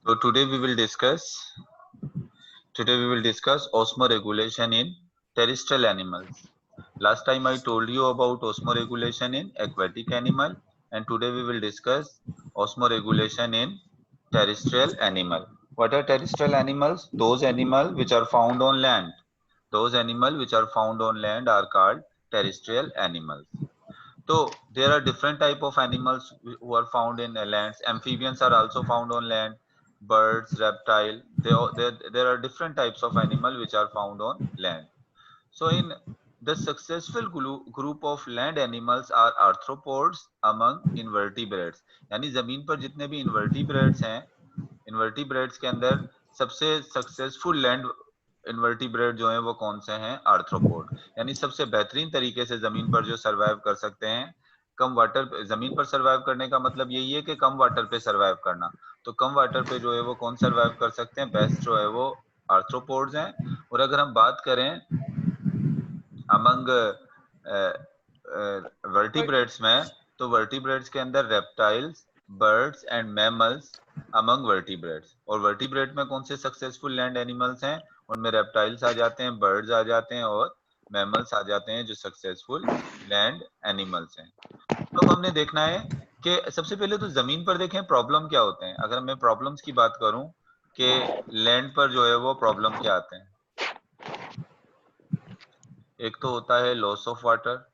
So today we will discuss osmoregulation in terrestrial animals. Last time I told you about osmoregulation in aquatic animal, and today we will discuss osmoregulation in terrestrial animal. What are terrestrial animals? Those animals which are found on land. Those animals which are found on land are called terrestrial animals. So there are different type of animals who are found in lands. Amphibians are also found on land. Birds, reptile. There are different types of animal which are found on land. So in the successful group of land animals are arthropods among invertebrates. यानी जमीन पर जितने भी invertebrates हैं, invertebrates के अंदर सबसे successful land invertebrate जो है वो कौन से हैं? आर्थ्रोपोड। यानी सबसे बेहतरीन तरीके से जमीन पर जो सरवाइव कर सकते हैं। कम वाटर, जमीन पर सरवाइव करने का मतलब यही है कि कम वाटर पे सरवाइव करना। तो कम वाटर पे जो है वो कौन सरवाइव कर सकते हैं? बेस्ट जो है वो आर्थ्रोपोड्स हैं। और अगर हम बात करें अमंग वर्टिब्रेट्स में, तो वर्टिब्रेट्स के अंदर reptiles, birds and mammals among vertebrates. और वर्टिब्रेट में कौन से सक्सेसफुल लैंड एनिमल्स हैं? उनमें रेप्टाइल्स आ जाते हैं, बर्ड्स आ जाते हैं और मैमल्स आ जाते हैं जो सक्सेसफुल लैंड एनिमल्स हैं। तो अब हमने देखना है कि सबसे पहले तो जमीन पर देखें प्रॉब्लम क्या होते हैं। अगर मैं प्रॉब्लम्स की बात करूं कि लैंड पर जो है वो प्रॉब्लम क्या आते हैं, एक तो होता है लॉस ऑफ वाटर,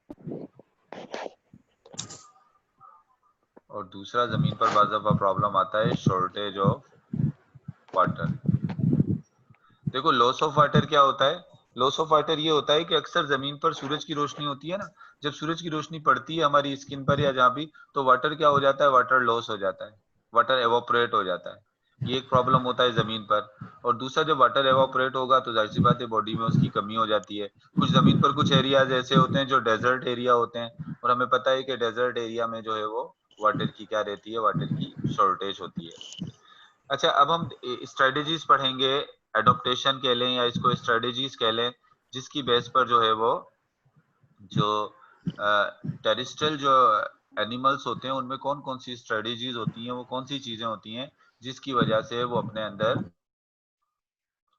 और दूसरा जमीन पर बाज़ दफा प्रॉब्लम आता है शॉर्टेज ऑफ वाटर। देखो लॉस ऑफ वाटर क्या होता है? लॉस ऑफ वाटर ये होता है कि अक्सर जमीन पर सूरज की रोशनी होती है ना, जब सूरज की रोशनी पड़ती है हमारी स्किन पर या जहाँ भी, तो वाटर क्या हो जाता है? वाटर लॉस हो जाता है, वाटर एवोपरेट हो जाता है। ये एक प्रॉब्लम होता है जमीन पर। और दूसरा, जब वाटर एवोपरेट होगा तो जाहिर सी बात है बॉडी में उसकी कमी हो जाती है। कुछ जमीन पर कुछ एरियाज ऐसे होते हैं जो डेजर्ट एरिया होते हैं, और हमें पता है कि डेजर्ट एरिया में जो है वो वाटर की क्या रहती है? वाटर की शॉर्टेज होती है। अच्छा, अब हम स्ट्रेटेजीज पढ़ेंगे, एडॉप्टेशन कह लें या इसको स्ट्रेटेजीज कह लें, जिसकी बेस पर जो है वो जो टेरिस्ट्रियल जो एनिमल्स होते हैं उनमें कौन कौन सी स्ट्रेटेजीज होती हैं, वो कौन सी चीजें होती हैं जिसकी वजह से वो अपने अंदर,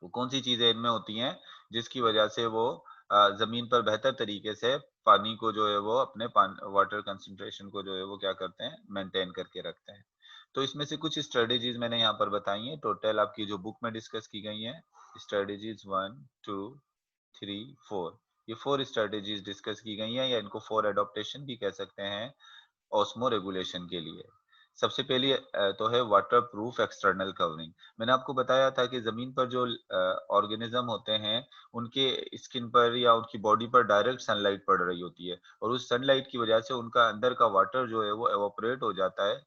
वो कौन सी चीजें इनमें होती हैं जिसकी वजह से वो जमीन पर बेहतर तरीके से पानी को जो है वो अपने वाटर कंसंट्रेशन को जो है वो क्या करते हैं? मेंटेन करके रखते हैं। तो इसमें से कुछ स्ट्रेटेजीज मैंने यहाँ पर बताई हैं, टोटल आपकी जो बुक में डिस्कस की गई हैं स्ट्रेटेजीज 1, 2, 3, 4, ये 4 स्ट्रेटेजीज डिस्कस की गई हैं, या इनको 4 एडॉप्टेशन भी कह सकते हैं ऑस्मो रेगुलेशन के लिए। सबसे पहली तो है वाटर प्रूफ एक्सटर्नल कवरिंग। मैंने आपको बताया था कि जमीन पर जो ऑर्गेनिज्म होते हैं उनके स्किन पर या उनकी बॉडी पर डायरेक्ट सनलाइट पड़ रही होती है, और उस सनलाइट की वजह से उनका अंदर का वाटर जो है वो एवोपरेट हो जाता है।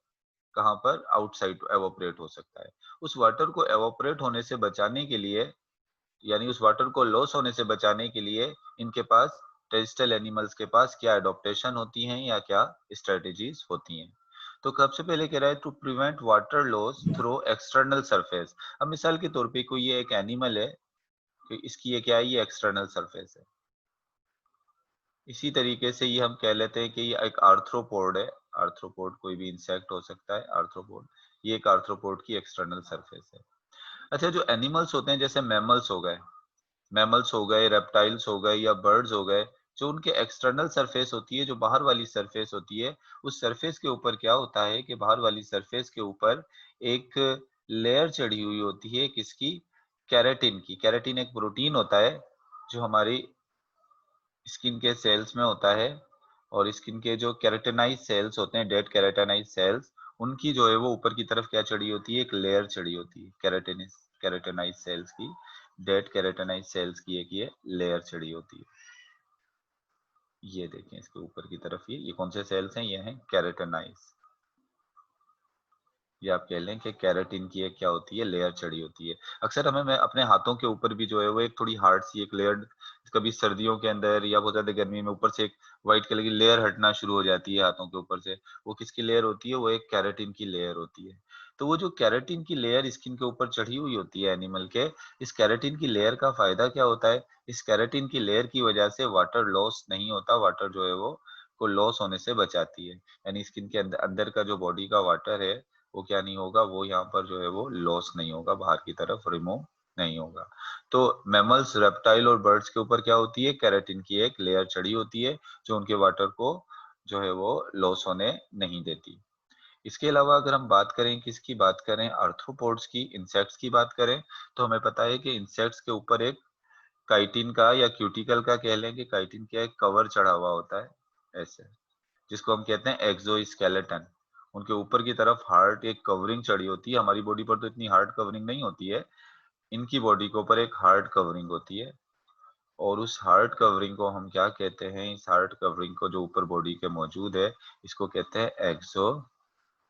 कहाँ पर? आउटसाइड एवोपरेट हो सकता है। उस वाटर को एवोपरेट होने से बचाने के लिए, यानी उस वाटर को लॉस होने से बचाने के लिए, इनके पास, टेरेस्ट्रियल एनिमल्स के पास क्या एडॉप्टेशन होती हैं या क्या स्ट्रेटेजीज होती हैं? तो सबसे पहले कह रहा है to prevent water loss through external surface. अब मिसाल के तौर पे कोई ये एक एनिमल है कि इसकी ये क्या है? ये एक्सटर्नल सरफेस है। इसी तरीके से ये हम कह लेते हैं कि ये एक आर्थ्रोपोड है। आर्थ्रोपोड कोई भी इंसेक्ट हो सकता है, आर्थ्रोपोड, ये एक आर्थ्रोपोड की एक्सटर्नल सरफेस है। अच्छा, जो एनिमल्स होते हैं जैसे मैमल्स हो गए, रेप्टाइल्स हो गए या बर्ड्स हो गए, जो उनके एक्सटर्नल सरफेस होती है, जो बाहर वाली सरफेस होती है, उस सरफेस के ऊपर क्या होता है कि बाहर वाली सरफेस के ऊपर एक लेयर चढ़ी हुई होती है किसकी? कैरेटिन की। कैरेटिन एक प्रोटीन होता है जो हमारी स्किन के सेल्स में होता है, और स्किन के जो कैरेटिनाइज सेल्स होते हैं, डेड कैरेटिनाइज सेल्स, उनकी जो है वो ऊपर की तरफ क्या चढ़ी होती है? एक लेयर चढ़ी होती है कैरेटिनाइज सेल्स की, डेड कैरेटिनाइज सेल्स की एक ये लेयर चढ़ी होती है। ये देखें इसके ऊपर की तरफ, ये कौन से सेल्स हैं? ये हैं कैरेटिनाइज। ये आप कह लें कि कैरेटिन की एक क्या होती है? लेयर चढ़ी होती है। अक्सर हमें, मैं अपने हाथों के ऊपर भी जो है वो एक थोड़ी हार्ड सी एक लेयर, कभी सर्दियों के अंदर या बहुत ज्यादा गर्मी में ऊपर से एक व्हाइट कलर की लेयर हटना शुरू हो जाती है हाथों के ऊपर से। वो किसकी लेयर होती है? वो एक कैरेटिन की लेयर होती है। तो वो जो कैरेटिन की लेयर स्किन के ऊपर चढ़ी हुई होती है एनिमल के, इस कैरेटिन की लेयर का फायदा क्या होता है? इस कैरेटिन की लेयर की वजह से वाटर लॉस नहीं होता, वाटर जो है वो को लॉस होने से बचाती है। यानी स्किन के अंदर का जो बॉडी का वाटर है वो क्या नहीं होगा, वो यहाँ पर जो है वो लॉस नहीं होगा, बाहर की तरफ रिमूव नहीं होगा। तो मैमल्स, रेप्टाइल और बर्ड्स के ऊपर क्या होती है, केराटिन की एक लेयर चढ़ी होती है जो उनके वाटर को जो है वो लॉस होने नहीं देती। इसके अलावा अगर हम बात करें, किसकी बात करें, आर्थ्रोपोड्स की, इंसेक्ट्स की बात करें, तो हमें पता है कि इंसेक्ट्स के ऊपर एक काइटिन का या क्यूटिकल का कह लें कि काइटिन का एक कवर चढ़ा हुआ होता है ऐसे, जिसको हम कहते हैं एक्सोस्केलेटन। उनके ऊपर की तरफ हार्ड एक कवरिंग चढ़ी होती है। हमारी बॉडी पर तो इतनी हार्ड कवरिंग नहीं होती है, इनकी बॉडी के ऊपर एक हार्ड कवरिंग होती है, और उस हार्ड कवरिंग को हम क्या कहते हैं, इस हार्ड कवरिंग को जो ऊपर बॉडी के मौजूद है, इसको कहते हैं एक्सो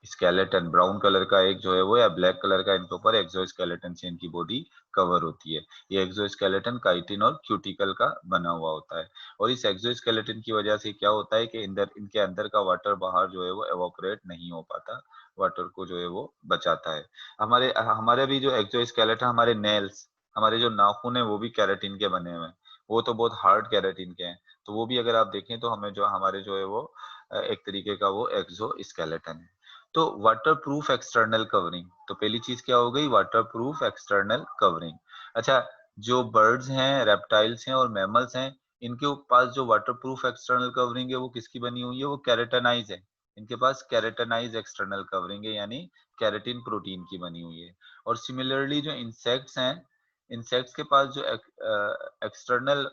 स्केलेटन। ब्राउन कलर का एक जो है वो, या ब्लैक कलर का, इनके ऊपर एक्सोस्केलेटन से इनकी बॉडी कवर होती है। ये एक्सोस्केलेटन काइटिन और क्यूटिकल का बना हुआ होता है, और इस एक्सोस्केलेटन की वजह से क्या होता है कि इनके अंदर का वाटर बाहर जो है वो एवोपरेट नहीं हो पाता, वाटर को जो है वो बचाता है। हमारे हमारे भी जो एक्सोस्केलेटन, हमारे नेल्स, हमारे जो नाखून है वो भी केराटिन के बने हुए हैं, वो तो बहुत हार्ड केराटिन के हैं, तो वो भी अगर आप देखें तो हमें जो हमारे जो है वो एक तरीके का वो एक्सोस्केलेटन है। तो वाटर प्रूफ एक्सटर्नल कवरिंग, तो पहली चीज क्या हो गई, वाटर प्रूफ एक्सटर्नल कवरिंग। अच्छा, जो बर्ड्स हैं, रेप्टाइल्स हैं और मैमल्स हैं, इनके पास जो वाटर प्रूफ एक्सटर्नल कवरिंग है वो किसकी बनी हुई है, वो केराटिनाइज है। इनके पास केराटिनाइज एक्सटर्नल कवरिंग है, यानी केराटिन प्रोटीन की बनी हुई है। और सिमिलरली जो इंसेक्ट्स हैं, इंसेक्ट्स के पास जो एक्सटर्नल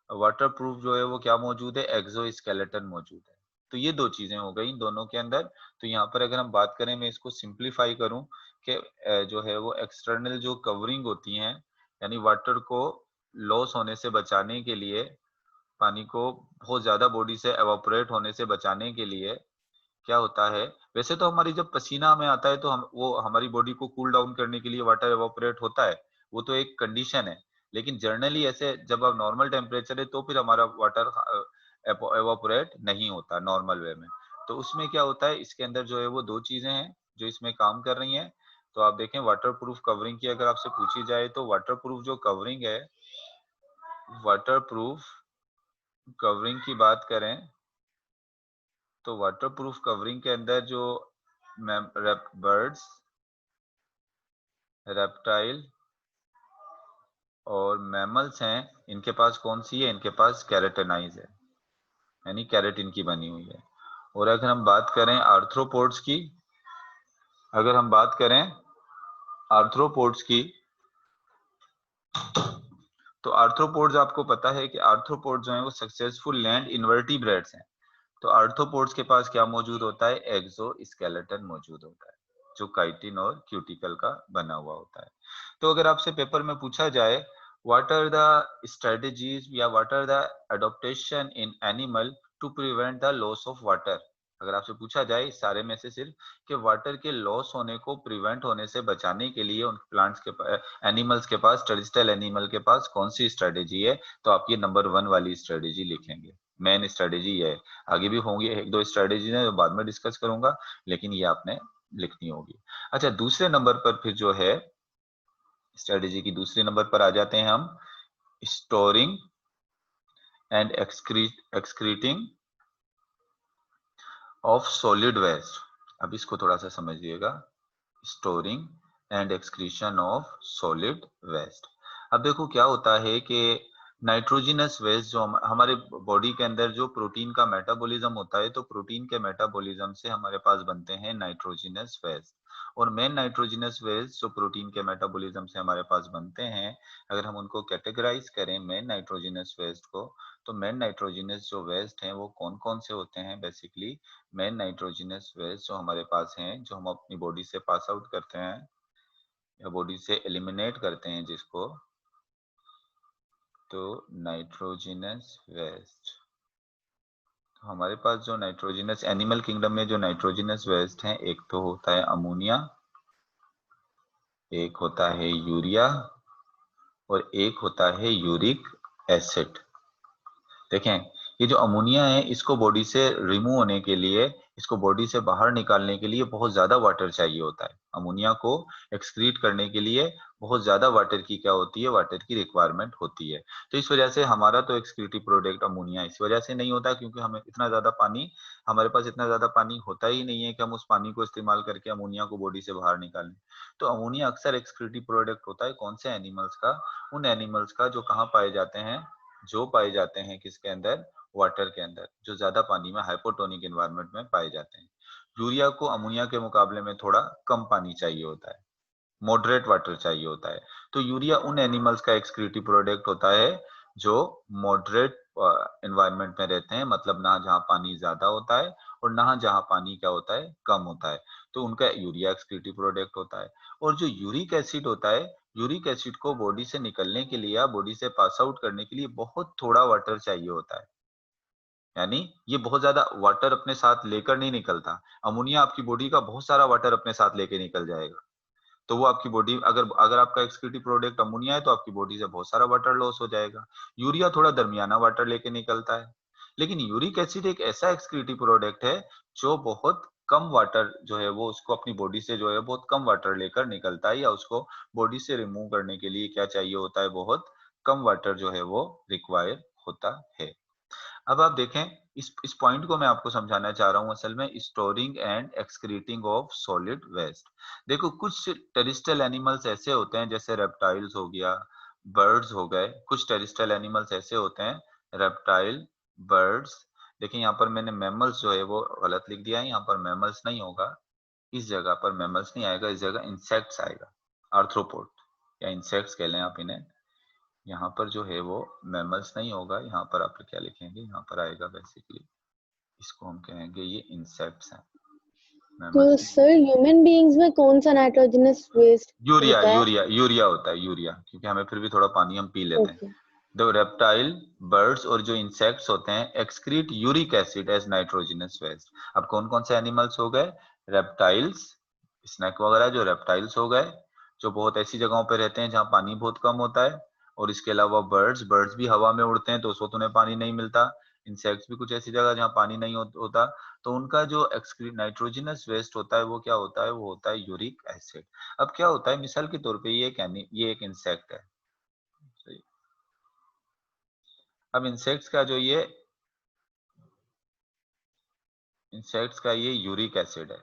वाटर प्रूफ जो है वो क्या मौजूद है, एक्सोस्केलेटन मौजूद है। तो ये दो चीजें हो गई दोनों के अंदर। तो यहाँ पर अगर हम बात करें, मैं इसको सिंप्लीफाई करूं कि जो है वो एक्सटर्नल जो कवरिंग होती हैं, यानी वाटर को लॉस होने से बचाने के लिए, पानी को बहुत ज्यादा बॉडी से एवापोरेट होने से बचाने के लिए क्या होता है, वैसे तो हमारी जब पसीना हमें आता है तो हम वो हमारी बॉडी को कूल डाउन करने के लिए वाटर एवापोरेट होता है, वो तो एक कंडीशन है। लेकिन जनरली ऐसे जब आप नॉर्मल टेम्परेचर है तो फिर हमारा वाटर एवापोरेट नहीं होता नॉर्मल वे में। तो उसमें क्या होता है, इसके अंदर जो है वो दो चीजें हैं जो इसमें काम कर रही हैं। तो आप देखें, वाटर प्रूफ कवरिंग की अगर आपसे पूछी जाए तो वाटर प्रूफ जो कवरिंग है, वाटर प्रूफ कवरिंग की बात करें तो वाटर प्रूफ कवरिंग के अंदर जो बर्ड्स, रेप्टाइल और मैमल्स हैं, इनके पास कौन सी है, इनके पास केराटिनाइज है, यानी केराटिन की बनी हुई है। और अगर हम बात करें आर्थ्रोपोड्स की, अगर हम बात करें आर्थ्रोपोड्स की, तो आर्थ्रोपोड्स आपको पता है कि आर्थ्रोपोड्स जो है वो सक्सेसफुल लैंड इन्वर्टिब्रेट्स हैं। तो आर्थ्रोपोड्स के पास क्या मौजूद होता है, एक्सोस्केलेटन मौजूद होता है, जो काइटिन और क्यूटिकल का बना हुआ होता है। तो अगर आपसे पेपर में पूछा जाए व्हाट आर द स्ट्रेटजीज या what are the adaptation in animal to prevent the loss of water, अगर आपसे पूछा जाए इस सारे में से सिर्फ कि वाटर के लॉस होने को प्रिवेंट होने से बचाने के लिए उन प्लांट्स के एनिमल्स के पास, टेरेस्ट्रियल एनिमल के पास कौन सी स्ट्रेटेजी है, तो आप ये नंबर 1 वाली स्ट्रेटेजी लिखेंगे। मेन स्ट्रेटेजी ये है, आगे भी होंगी एक दो स्ट्रेटेजी है जो बाद में डिस्कस करूंगा, लेकिन ये आपने लिखनी होगी। अच्छा, दूसरे नंबर पर फिर जो है स्ट्रेटेजी की दूसरे नंबर पर आ जाते हैं हम, storing and excreting of solid waste. अब इसको थोड़ा सा समझिएगा, storing and excretion of solid waste. अब देखो क्या होता है कि नाइट्रोजिनस वेस्ट जो हमारे बॉडी के अंदर जो प्रोटीन का मेटाबॉलिज्म होता है, तो प्रोटीन के मेटाबॉलिज्म से हमारे पास बनते हैं नाइट्रोजिनस वेस्ट। और मेन नाइट्रोजिनस वेस्ट जो प्रोटीन के मेटाबॉलिज्म से हमारे पास बनते हैं, अगर हम उनको कैटेगराइज करें मेन नाइट्रोजिनस वेस्ट को, तो मेन नाइट्रोजिनस जो वेस्ट हैं वो कौन कौन से होते हैं, बेसिकली मेन नाइट्रोजिनस वेस्ट जो हमारे पास हैं, जो हम अपनी बॉडी से पास आउट करते हैं या बॉडी से एलिमिनेट करते हैं जिसको, तो नाइट्रोजिनस वेस्ट, तो हमारे पास जो नाइट्रोजिनस एनिमल किंगडम में जो नाइट्रोजिनस वेस्ट हैं, एक तो होता है अमोनिया, एक होता है यूरिया और एक होता है यूरिक एसिड। देखें, ये जो अमोनिया है इसको बॉडी से रिमूव होने के लिए इसको बॉडी से बाहर निकालने के लिए बहुत ज्यादा वाटर चाहिए होता है। अमोनिया को एक्सक्रीट करने के लिए बहुत ज्यादा वाटर की क्या होती है, वाटर की रिक्वायरमेंट होती है। तो इस वजह से हमारा तो एक्सक्रीटिव प्रोडक्ट अमोनिया इस वजह से नहीं होता क्योंकि हमें इतना ज्यादा पानी, हमारे पास इतना ज्यादा पानी होता ही नहीं है कि हम उस पानी को इस्तेमाल करके अमोनिया को बॉडी से बाहर निकालें। तो अमोनिया अक्सर एक्सक्रीटिव प्रोडक्ट होता है कौन से एनिमल्स का, उन एनिमल्स का जो कहाँ पाए जाते हैं, जो पाए जाते हैं किसके अंदर, वाटर के अंदर, जो ज्यादा पानी में हाइपोटोनिक एनवायरनमेंट में पाए जाते हैं। यूरिया को अमोनिया के मुकाबले में थोड़ा कम पानी चाहिए होता है, मॉडरेट वाटर चाहिए होता है। तो यूरिया उन एनिमल्स का एक्सक्रीटिव प्रोडक्ट होता है जो मॉडरेट एनवायरनमेंट में रहते हैं, मतलब ना जहाँ पानी ज्यादा होता है और ना जहाँ पानी क्या होता है, कम होता है, तो उनका यूरिया एक्सक्रीटिव प्रोडक्ट होता है। और जो यूरिक एसिड होता है, यूरिक एसिड को बॉडी से निकलने के लिए या बॉडी से पास आउट करने के लिए बहुत थोड़ा वाटर चाहिए होता है, यानी ये बहुत ज्यादा वाटर अपने साथ लेकर नहीं निकलता। अमोनिया आपकी बॉडी का बहुत सारा वाटर अपने साथ लेके निकल जाएगा, तो वो आपकी बॉडी, अगर अगर आपका एक्सक्रीटिव प्रोडक्ट अमोनिया है तो आपकी बॉडी से बहुत सारा वाटर लॉस हो जाएगा। यूरिया थोड़ा दरमियाना वाटर लेके निकलता है। लेकिन यूरिक एसिड एक ऐसा एक्सक्रीटिव प्रोडक्ट है जो बहुत कम वाटर जो है वो उसको अपनी बॉडी से जो है बहुत कम वाटर लेकर निकलता है, या उसको बॉडी से रिमूव करने के लिए क्या चाहिए होता है, बहुत कम वाटर जो है वो रिक्वायर होता है। अब आप देखें, इस पॉइंट को मैं आपको समझाना चाह रहा हूँ असल में, storing and excreting of solid waste. देखो कुछ टेरिस्ट्रियल एनिमल्स ऐसे होते हैं, जैसे रेप्टाइल्स हो गया, बर्ड्स हो गए, कुछ टेरिस्ट्रियल एनिमल्स ऐसे होते हैं, रेप्टाइल, बर्ड्स। देखिए यहाँ पर मैंने मैमल्स जो है वो गलत लिख दिया है, यहाँ पर मैमल्स नहीं होगा, इस जगह पर मैमल्स नहीं आएगा, इस जगह इंसेक्ट्स आएगा, आर्थ्रोपोड या इंसेक्ट्स कह लें आप इन्हें। यहाँ पर जो है वो मैमल्स नहीं होगा, यहाँ पर आप क्या लिखेंगे, यहाँ पर आएगा बेसिकली, इसको हम कहेंगे ये इंसेक्ट्स हैं, तो मैमल्स नहीं सर होंगे। ह्यूमन बीइंग्स में कौन सा नाइट्रोजनस वेस्ट यूरिया होता है? यूरिया यूरिया होता है, यूरिया, क्योंकि हमें फिर भी थोड़ा पानी हम पी लेते हैं। ओके। द रेप्टाइल, बर्ड्स और जो इंसेक्ट्स होते हैं excrete uric acid as nitrogenous waste. अब कौन कौन से एनिमल्स हो गए, रेप्टाइल्स, स्नेक वगैरह जो रेप्टाइल्स हो गए, जो बहुत ऐसी जगहों पे रहते हैं जहाँ पानी बहुत कम होता है, और इसके अलावा बर्ड्स, बर्ड्स भी हवा में उड़ते हैं तो उस वक्त उन्हें पानी नहीं मिलता। इंसेक्ट्स भी कुछ ऐसी जगह जहाँ पानी नहीं होता, तो उनका जो एक्सक्रीट नाइट्रोजनस वेस्ट होता है वो क्या होता है, वो होता है यूरिक एसिड। अब क्या होता है, मिसाल के तौर पे ये एक इंसेक्ट है, सही। अब इंसेक्ट्स का ये यूरिक एसिड है।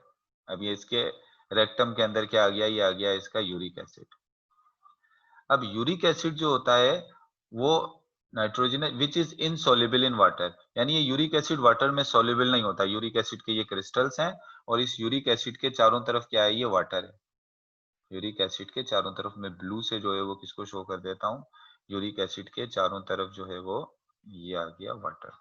अब ये इसके रेक्टम के अंदर क्या आ गया, ये आ गया इसका यूरिक एसिड। अब यूरिक एसिड जो होता है वो nitrogen which is insoluble in water, यानी ये यूरिक एसिड वाटर में सॉल्युबल नहीं होता। यूरिक एसिड के ये क्रिस्टल्स हैं और इस यूरिक एसिड के चारों तरफ क्या है, ये वाटर है। यूरिक एसिड के चारों तरफ मैं ब्लू से जो है वो किसको शो कर देता हूँ, यूरिक एसिड के चारों तरफ जो है वो ये आ गया वाटर।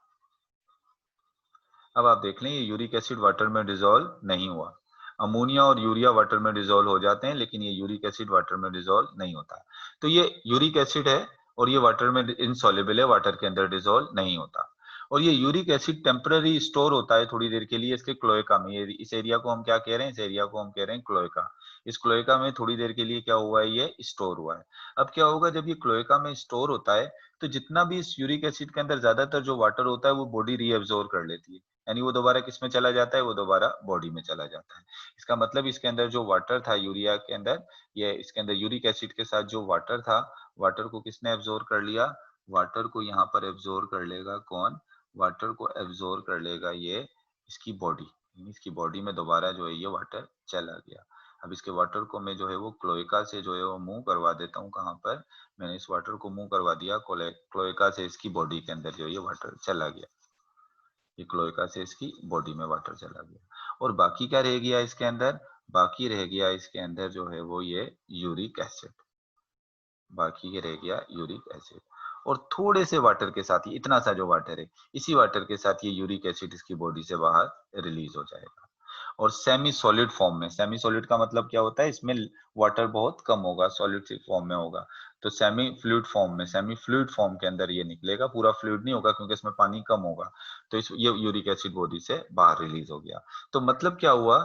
अब आप देख लें ये यूरिक एसिड वाटर में डिजोल्व नहीं हुआ। अमोनिया और यूरिया वाटर में डिजोल्व हो जाते हैं, लेकिन ये यूरिक एसिड वाटर में डिजोल्व नहीं होता। तो ये यूरिक एसिड है और ये वाटर में इनसॉल्युबल है, वाटर के अंदर डिजोल्व नहीं होता। और ये यूरिक एसिड टेम्पररी स्टोर होता है थोड़ी देर के लिए इसके क्लोएका में। ये इस एरिया को हम क्या कह रहे हैं, इस एरिया को हम कह रहे हैं क्लोएका। इस क्लोएका में थोड़ी देर के लिए क्या हुआ है, ये स्टोर हुआ है। अब क्या होगा, जब ये क्लोएका में स्टोर होता है तो जितना भी इस यूरिक एसिड के अंदर ज्यादातर जो वाटर होता है वो बॉडी रीअब्सॉर्ब कर लेती है, यानी वो दोबारा किस में चला जाता है, वो दोबारा बॉडी में चला जाता है। इसका मतलब इसके अंदर जो वाटर था यूरिया के अंदर, ये इसके अंदर यूरिक एसिड के साथ जो वाटर था, वाटर को किसने एब्जॉर्ब कर लिया, वाटर को यहाँ पर एब्जॉर्ब कर लेगा कौन, वाटर को एब्जॉर्ब कर लेगा ये इसकी बॉडी, इसकी बॉडी में दोबारा जो है ये वाटर चला गया। अब इसके वाटर को मैं जो है वो क्लोएका से जो है वो मूव करवा देता हूँ, कहाँ पर, मैंने इस वाटर को मूव करवा दिया क्लोएका से इसकी बॉडी के अंदर जो ये वाटर चला गया, ये क्लोएका से इसकी बॉडी में वाटर चला गया। और बाकी क्या रह गया इसके अंदर, बाकी रह गया इसके अंदर जो है वो ये यूरिक एसिड, बाकी रह गया यूरिक एसिड। और थोड़े से वाटर के साथ, ये इतना सा जो वाटर है, इसी वाटर के साथ ये यूरिक एसिड इसकी बॉडी से बाहर रिलीज हो जाएगा। और सेमी सॉलिड फॉर्म में, सेमी सॉलिड का मतलब क्या होता है, इसमें वाटर बहुत कम होगा, सॉलिड फॉर्म में होगा। तो सेमी फ्लूइड फॉर्म में, सेमी फ्लूइड फॉर्म के अंदर ये निकलेगा, पूरा फ्लूइड नहीं होगा क्योंकि इसमें पानी कम होगा। तो इस ये यूरिक एसिड बॉडी से बाहर रिलीज हो गया। तो मतलब क्या हुआ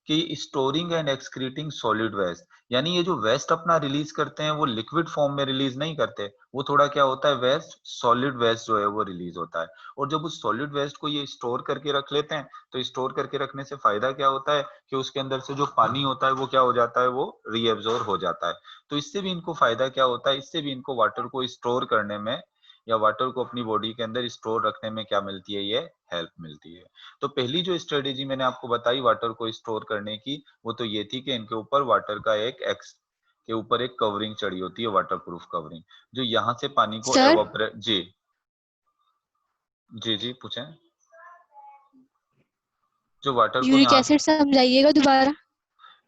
कि storing and excreting solid waste, यानी ये जो वेस्ट अपना रिलीज करते हैं वो लिक्विड फॉर्म में रिलीज नहीं करते, वो थोड़ा क्या होता है वेस्ट, सॉलिड वेस्ट जो है वो रिलीज होता है। और जब उस सॉलिड वेस्ट को ये स्टोर करके रख लेते हैं, तो स्टोर करके रखने से फायदा क्या होता है कि उसके अंदर से जो पानी होता है वो क्या हो जाता है, वो रीएब्जॉर्ब हो जाता है। तो इससे भी इनको फायदा क्या होता है, इससे भी इनको वाटर को स्टोर करने में या वाटर को अपनी बॉडी के अंदर स्टोर रखने में क्या मिलती है, ये हेल्प मिलती है। तो पहली जो स्ट्रेटेजी मैंने आपको बताई वाटर को स्टोर करने की, वो तो ये थी कि इनके ऊपर वाटर का एक एक्स के ऊपर एक कवरिंग चढ़ी होती है, वाटर प्रूफ कवरिंग, जो यहाँ से पानी को सर एवापोरेट। जी जी जी पूछें। जो वाटर को यूरिक यहाँ, एसिड समझाइएगा दोबारा।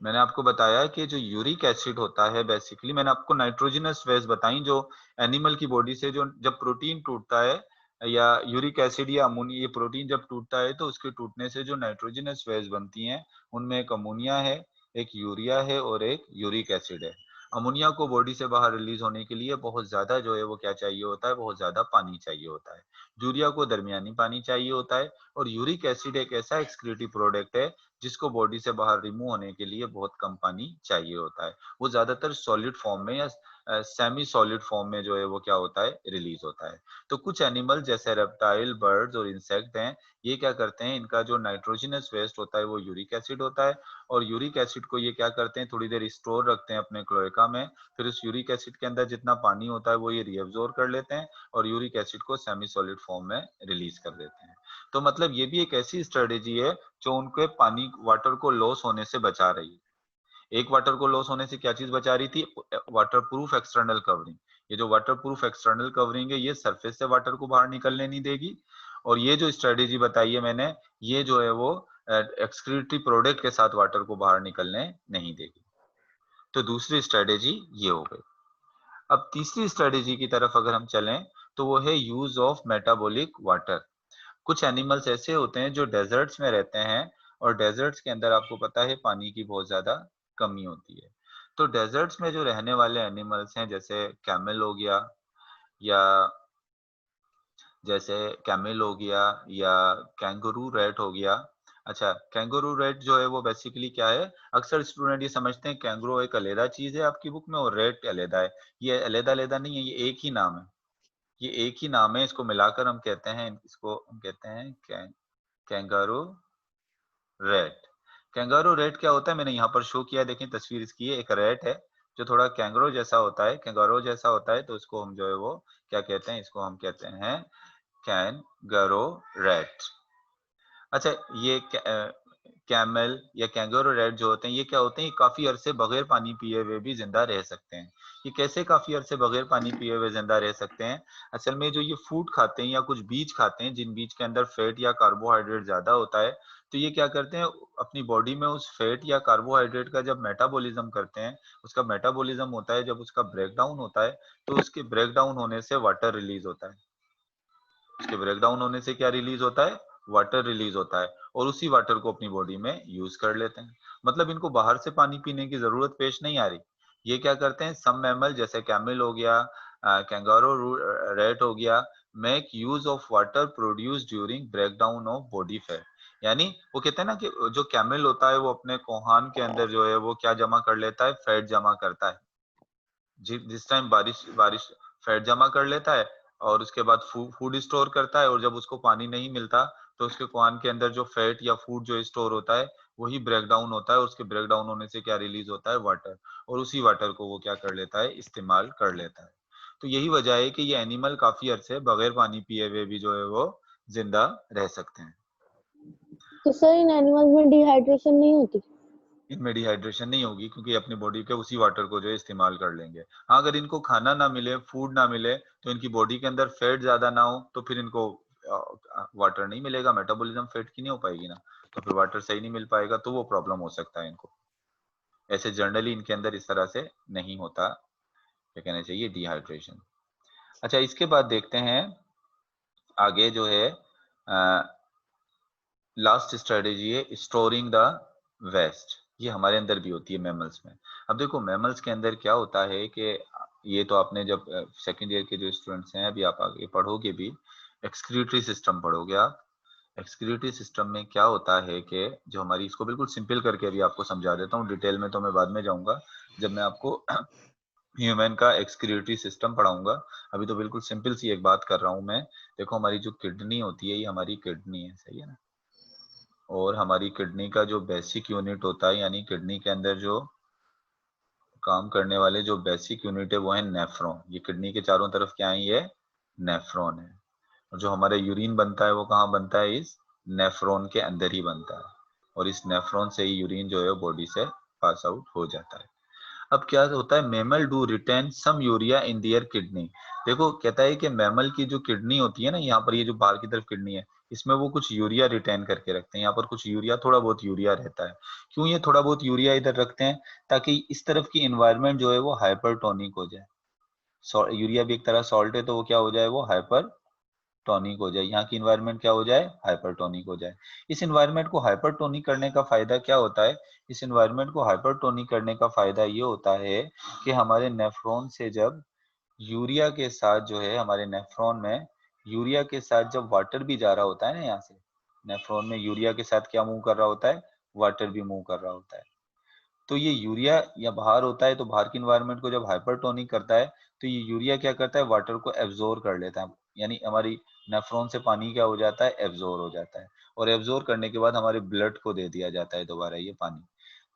मैंने आपको बताया कि जो यूरिक एसिड होता है, बेसिकली मैंने आपको नाइट्रोजनस वेज बताई, जो एनिमल की बॉडी से जो जब प्रोटीन टूटता है, या यूरिक एसिड या अमोनिया, ये प्रोटीन जब टूटता है तो उसके टूटने से जो नाइट्रोजनस वेज बनती हैं, उनमें एक अमोनिया है, एक यूरिया है और एक यूरिक एसिड है। अमोनिया को बॉडी से बाहर रिलीज होने के लिए बहुत ज्यादा जो है वो क्या चाहिए होता है, बहुत ज्यादा पानी चाहिए होता है। यूरिया को दरमियानी पानी चाहिए होता है। और यूरिक एसिड एक ऐसा एक्सक्रीटिव प्रोडक्ट है जिसको बॉडी से बाहर रिमूव होने के लिए बहुत कम पानी चाहिए होता है। वो ज्यादातर सॉलिड फॉर्म में या सेमी सॉलिड फॉर्म में जो है वो क्या होता है, रिलीज होता है। तो कुछ एनिमल जैसे रेप्टाइल, बर्ड्स और इंसेक्ट हैं, ये क्या करते हैं, इनका जो नाइट्रोजनस वेस्ट होता है वो यूरिक एसिड होता है। और यूरिक एसिड को ये क्या करते हैं, थोड़ी देर स्टोर रखते हैं अपने क्लोएका में। फिर उस यूरिक एसिड के अंदर जितना पानी होता है वो ये रीअब्सॉर्ब कर लेते हैं और यूरिक एसिड को सेमी सॉलिड फॉर्म में रिलीज कर देते हैं। तो मतलब ये भी एक ऐसी स्ट्रेटेजी है जो उनके पानी वाटर को लॉस होने से बचा रही है। एक वाटर को लॉस होने से क्या चीज बचा रही थी, वाटर प्रूफ एक्सटर्नल कवरिंग। ये जो वाटर प्रूफ एक्सटर्नल कवरिंग है, ये सरफेस से वाटर को बाहर निकलने नहीं देगी। और ये जो स्ट्रेटेजी बताई है मैंने, ये जो है वो एक्सक्रीटरी प्रोडक्ट के साथ वाटर को बाहर निकलने नहीं देगी। तो दूसरी स्ट्रेटेजी ये हो गई। अब तीसरी स्ट्रेटेजी की तरफ अगर हम चलें, तो वो है यूज ऑफ मेटाबॉलिक वाटर। कुछ एनिमल्स ऐसे होते हैं जो डेजर्ट्स में रहते हैं, और डेजर्ट्स के अंदर आपको पता है पानी की बहुत ज्यादा कमी होती है। तो डेजर्ट्स में जो रहने वाले एनिमल्स हैं, जैसे कैमल हो गया, या जैसे कैमल हो गया, या कैंगरू रैट हो गया। अच्छा, कैंगरू रैट जो है वो बेसिकली क्या है, अक्सर स्टूडेंट ये समझते हैं कैंगरू एक अलग चीज है आपकी बुक में और रैट अलग है। ये अलग अलग नहीं है, ये एक ही नाम है। ये एक ही नाम है, इसको मिलाकर हम कहते हैं, इसको हम कहते हैं कैंगारू रैट। कैंगारू रैट क्या होता है, मैंने यहाँ पर शो किया, देखें तस्वीर इसकी है। एक रैट है जो थोड़ा कैंगरो जैसा होता है, कैंगारो जैसा होता है, तो इसको हम जो है वो क्या कहते हैं, इसको हम कहते हैं कैंगारो रैट। अच्छा, ये कैमल या कैंगरू रैट जो होते हैं, ये क्या होते हैं, ये काफी अरसे बगैर पानी पिए हुए भी जिंदा रह सकते हैं। ये कैसे काफी अरसे बगैर पानी पिए हुए जिंदा रह सकते हैं, असल में जो ये फूड खाते हैं या कुछ बीज खाते हैं, जिन बीज के अंदर फैट या कार्बोहाइड्रेट ज्यादा होता है, तो ये क्या करते हैं, अपनी बॉडी में उस फैट या कार्बोहाइड्रेट का जब मेटाबॉलिज्म करते हैं, उसका मेटाबॉलिज्म होता है, जब उसका ब्रेकडाउन होता है, तो उसके ब्रेकडाउन होने से वाटर रिलीज होता है। उसके ब्रेकडाउन होने से क्या रिलीज होता है, वाटर रिलीज होता है, और उसी वाटर को अपनी बॉडी में यूज कर लेते हैं। मतलब इनको बाहर से पानी पीने की जरूरत पेश नहीं आ रही। ये क्या करते हैं, सम मैमल जैसे कैमल हो गया, कैंगारो रैट हो गया, make use of water produce during breakdown of body fat. यानी वो कहते हैं ना कि जो कैमल होता है वो अपने कोहान के अंदर जो है वो क्या जमा कर लेता है, फैट जमा करता है। जिस टाइम बारिश बारिश फैट जमा कर लेता है, और उसके बाद फूड स्टोर करता है, और जब उसको पानी नहीं मिलता, तो उसके कुआन के अंदर जो फैट या फूड जो स्टोर होता है वही ब्रेक डाउन होता है, और उसके ब्रेक डाउन होने से क्या रिलीज होता है, वाटर। और उसी वाटर को वो क्या कर लेता है, इस्तेमाल कर लेता है। तो यही वजह है कि ये एनिमल काफी अरसे बगैर पानी पिए हुए भी जो है वो जिंदा रह सकते हैं। तो सर इन एनिमल्स में डिहाइड्रेशन नहीं होती? इनमें डिहाइड्रेशन नहीं होगी, क्योंकि अपनी बॉडी के उसी वाटर को जो है इस्तेमाल कर लेंगे। हाँ, अगर इनको खाना ना मिले, फूड ना मिले, तो इनकी बॉडी के अंदर फैट ज्यादा ना हो, तो फिर इनको वाटर नहीं मिलेगा, मेटाबॉलिज्म फैट की नहीं हो पाएगी ना, तो फिर वाटर सही नहीं मिल पाएगा, तो वो प्रॉब्लम हो सकता है इनको। ऐसे जनरली इनके अंदर इस तरह से नहीं होता, क्या कहना चाहिए, डिहाइड्रेशन। अच्छा, इसके बाद देखते हैं आगे जो है, लास्ट स्ट्रेटेजी है स्टोरिंग द वेस्ट। ये हमारे अंदर भी होती है मैमल्स में। अब देखो मैमल्स के अंदर क्या होता है कि ये तो आपने जब सेकंड ईयर के जो स्टूडेंट्स हैं, अभी आप आगे पढ़ोगे भी, एक्सक्रीटरी सिस्टम पढ़ोगे आप। एक्सक्रीटरी सिस्टम में क्या होता है कि जो हमारी, इसको बिल्कुल सिंपल करके अभी आपको समझा देता हूँ, डिटेल में तो मैं बाद में जाऊंगा जब मैं आपको ह्यूमन का एक्सक्रीटरी सिस्टम पढ़ाऊंगा। अभी तो बिल्कुल सिंपल सी एक बात कर रहा हूँ मैं। देखो हमारी जो किडनी होती है, ये हमारी किडनी है, सही है ना। और हमारी किडनी का जो बेसिक यूनिट होता है, यानी किडनी के अंदर जो काम करने वाले जो बेसिक यूनिट है वो है नेफ्रॉन। ये किडनी के चारों तरफ क्या है, ये नेफ्रॉन है। और जो हमारा यूरिन बनता है वो कहाँ बनता है, इस नेफ्रॉन के अंदर ही बनता है। और इस नेफ्रॉन से ही यूरिन जो है बॉडी से पास आउट हो जाता है। अब क्या होता है, mammal do retain some urea in their kidney. देखो कहता है कि मैमल की जो किडनी होती है ना, यहाँ पर ये जो बाहर की तरफ किडनी है, इसमें वो कुछ यूरिया रिटेन करके रखते हैं। यहाँ पर कुछ यूरिया, थोड़ा बहुत यूरिया रहता है। क्यों ये थोड़ा बहुत यूरिया इधर रखते हैं, ताकि इस तरफ की इन्वायरमेंट जो है वो हाइपरटोनिक हो जाए। यूरिया भी एक तरह सॉल्ट है, तो वो क्या हो जाए, वो हाइपर टॉनिक हो जाए। यहाँ की इन्वायरमेंट क्या हो जाए, हाइपरटोनिक हो जाए। इस इन्वायरमेंट को हाइपरटोनिक करने का फायदा क्या होता है, इस इन्वायरमेंट को हाइपरटोनिक करने का फायदा ये होता है कि हमारे नेफ्रॉन से जब यूरिया के साथ जो है, हमारे नेफ्रॉन में यूरिया के साथ जब वाटर भी जा रहा होता है ना, यहाँ से नेफ्रॉन में यूरिया के साथ क्या मूव कर रहा होता है, वाटर भी मूव कर रहा होता है। तो ये यूरिया या बाहर होता है, तो बाहर की इन्वायरमेंट को जब हाइपरटोनिक करता है, तो ये यूरिया क्या करता है, वाटर को एब्जॉर्ब कर लेता है। यानी हमारी नेफ्रॉन से पानी क्या हो जाता है, एब्जॉर्ब हो जाता है। और एब्जॉर्ब करने के बाद हमारे ब्लड को दे दिया जाता है दोबारा ये पानी।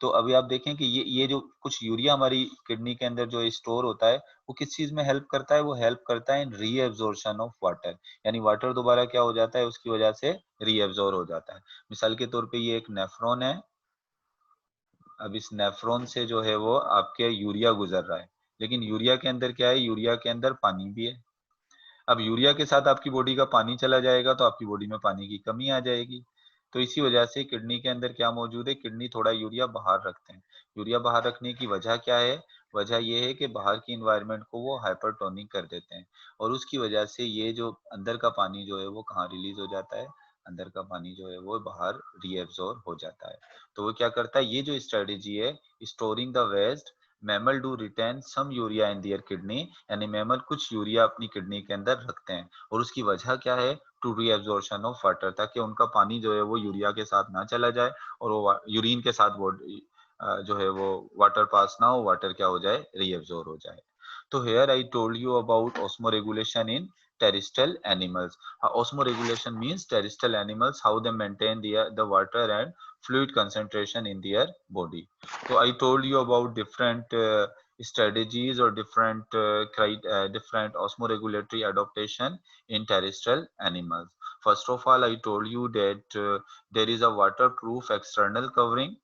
तो अभी आप देखें कि ये जो कुछ यूरिया हमारी किडनी के अंदर जो स्टोर होता है, वो किस चीज में हेल्प करता है, वो हेल्प करता है इन रीएब्जॉर्प्शन ऑफ वाटर। यानी वाटर दोबारा क्या हो जाता है, उसकी वजह से रीएब्जॉर्ब हो जाता है। मिसाल के तौर पे ये एक नेफ्रॉन है। अब इस नेफ्रॉन से जो है वो आपके यूरिया गुजर रहा है, लेकिन यूरिया के अंदर क्या है, यूरिया के अंदर पानी भी है। अब यूरिया के साथ आपकी बॉडी का पानी चला जाएगा, तो आपकी बॉडी में पानी की कमी आ जाएगी। तो इसी वजह से किडनी के अंदर क्या मौजूद है, किडनी थोड़ा यूरिया बाहर रखते हैं। यूरिया बाहर रखने की वजह क्या है, वजह ये है कि बाहर की इन्वायरमेंट को वो हाइपरटोनिक कर देते हैं। और उसकी वजह से ये जो अंदर का पानी जो है वो कहाँ रिलीज हो जाता है, अंदर का पानी जो है वो बाहर रीएब्सॉर्ब हो जाता है। तो वो क्या करता है, ये जो स्ट्रेटेजी है, storing the waste, mammal do retain some urea in their kidney, यानी मैमल कुछ यूरिया अपनी किडनी के अंदर रखते हैं। और उसकी वजह क्या है, टू रीअब्जॉर्प्शन ऑफ वाटर, ताकि उनका पानी जो है वो यूरिया के साथ ना चला जाए, और वो यूरिन के साथ वो जो है वो वाटर पास ना हो, वाटर क्या हो जाए, रीअब्जॉर्ब हो जाए। तो here I told you about osmoregulation in terrestrial animals. Osmoregulation means terrestrial animals, how they maintain the water and fluid concentration in their body. So I told you about different strategies or different osmoregulatory adaptation in terrestrial animals. First of all, I told you that there is a waterproof external covering,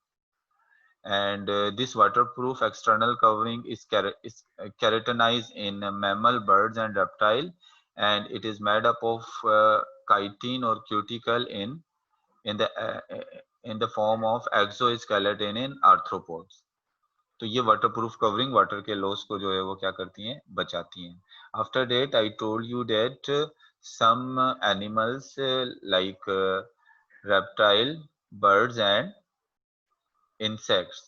and this waterproof external covering is keratinized in mammal, birds and reptile, and it is made up of chitin or cuticle in the uh, in the form of exoskeleton in arthropods. तो ये waterproof covering water के loss को जो है वो क्या करती हैं, बचाती हैं। After that I told you that some animals like reptile, birds and insects,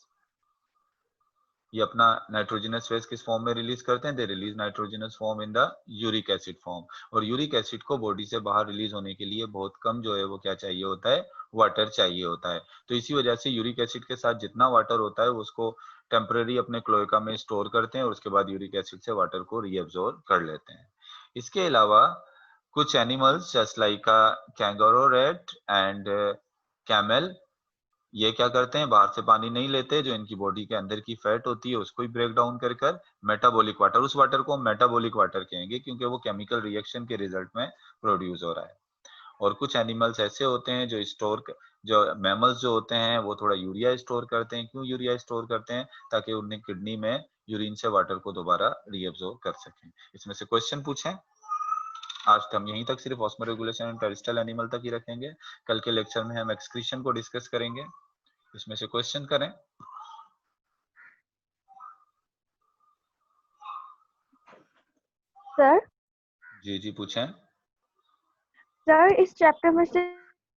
ये अपना नाइट्रोजनस फेस किस फॉर्म में रिलीज करते हैं, they release nitrogenous form in the uric acid form. और यूरिक एसिड को बॉडी से बाहर रिलीज होने के लिए बहुत कम जो है वो क्या चाहिए होता है, वाटर चाहिए होता है। तो इसी वजह से यूरिक एसिड के साथ जितना वाटर होता है उसको टेम्पररी अपने क्लोएका में स्टोर करते हैं, और उसके बाद यूरिक एसिड से वाटर को रीअब्सॉर्ब कर लेते हैं। इसके अलावा कुछ animals just like kangaroo rat and camel, ये क्या करते हैं, बाहर से पानी नहीं लेते, जो इनकी बॉडी के अंदर की फैट होती है उसको ही ब्रेक डाउन कर मेटाबॉलिक वाटर, उस वाटर को हम मेटाबॉलिक वाटर कहेंगे, क्योंकि वो केमिकल रिएक्शन के रिजल्ट में प्रोड्यूस हो रहा है। और कुछ एनिमल्स ऐसे होते हैं जो मैमल्स जो होते हैं वो थोड़ा यूरिया स्टोर करते हैं। क्यों यूरिया स्टोर करते हैं, ताकि उन्हें किडनी में यूरिन से वाटर को दोबारा रीअब्सॉर्ब कर सकें। इसमें से क्वेश्चन पूछें। आज हम यहीं तक सिर्फ ऑस्मोरेगुलेशन एंड टेरेस्ट्रियल एनिमल तक ही रखेंगे। कल के लेक्चर में हम एक्सक्रीशन को डिस्कस करेंगे। इसमें से क्वेश्चन करें। सर जी जी पूछें। सर इस चैप्टर में से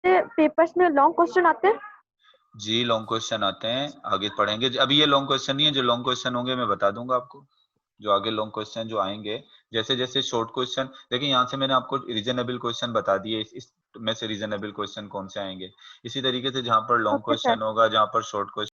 पेपर्स में लॉन्ग क्वेश्चन आते हैं? जी लॉन्ग क्वेश्चन आते हैं, आगे पढ़ेंगे। अभी ये लॉन्ग क्वेश्चन नहीं है, जो लॉन्ग क्वेश्चन होंगे मैं बता दूंगा आपको। जो आगे लॉन्ग क्वेश्चन जो आएंगे, जैसे जैसे शॉर्ट क्वेश्चन, देखिए यहाँ से मैंने आपको रीजनेबल क्वेश्चन बता दिए। इस में से रीजनेबल क्वेश्चन कौन से आएंगे। इसी तरीके से जहां पर लॉन्ग ओके सर। क्वेश्चन होगा, जहां पर शॉर्ट क्वेश्चन